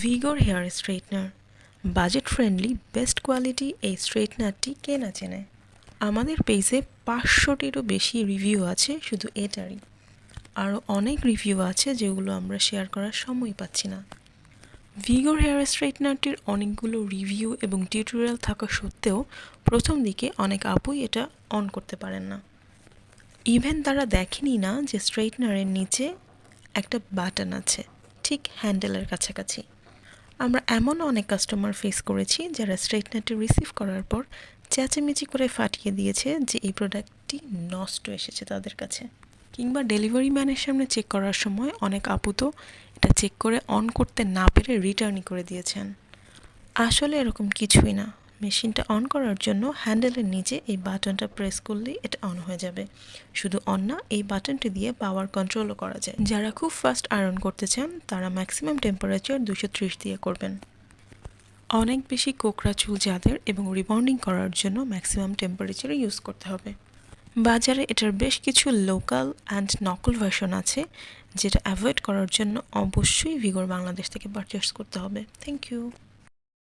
ভিগোর hair straightener, budget friendly best quality এই স্ট্রেটনারটি কে না চেনে। আমাদের পেজে 500টিরও বেশি রিভিউ আছে শুধু এটারই। আরও অনেক রিভিউ আছে যেগুলো আমরা শেয়ার করার সময় পাচ্ছি না। ভিগোর হেয়ার স্ট্রেটনারটির অনেকগুলো রিভিউ এবং টিউটোরিয়াল থাকা সত্ত্বেও প্রথম দিকে অনেক আপুই এটা অন করতে পারেন না। ইভেন তারা দেখেনি না যে স্ট্রেটনারের নিচে একটা বাটন আছে ঠিক হ্যান্ডেলের কাছাকাছি। আমরা এমনও অনেক কাস্টমার ফেস করেছি যারা স্ট্রেটনারটি রিসিভ করার পর চেঁচামেচি করে ফাটিয়ে দিয়েছে যে এই প্রোডাক্টটি নষ্ট এসেছে তাদের কাছে। কিংবা ডেলিভারি ম্যানের সামনে চেক করার সময় অনেক আপু তো এটা চেক করে অন করতে না পেরে রিটার্নই করে দিয়েছেন। আসলে এরকম কিছুই না। মেশিনটা অন করার জন্য হ্যান্ডেলের নিচে এই বাটনটা প্রেস করলেই এটা অন হয়ে যাবে। শুধু অন না, এই বাটনটি দিয়ে পাওয়ার কন্ট্রোলও করা যায়। যারা খুব ফাস্ট আয়রন করতে চান তারা ম্যাক্সিমাম টেম্পারেচার 230 দিয়ে করবেন। অনেক বেশি কোকড়া চুল যাদের এবং রিবন্ডিং করার জন্য ম্যাক্সিমাম টেম্পারেচারে ইউজ করতে হবে। বাজারে এটার বেশ কিছু লোকাল অ্যান্ড নকল ভার্সন আছে, যেটা অ্যাভয়েড করার জন্য অবশ্যই ভিগোর বাংলাদেশ থেকে পারচেস করতে হবে। Thank you.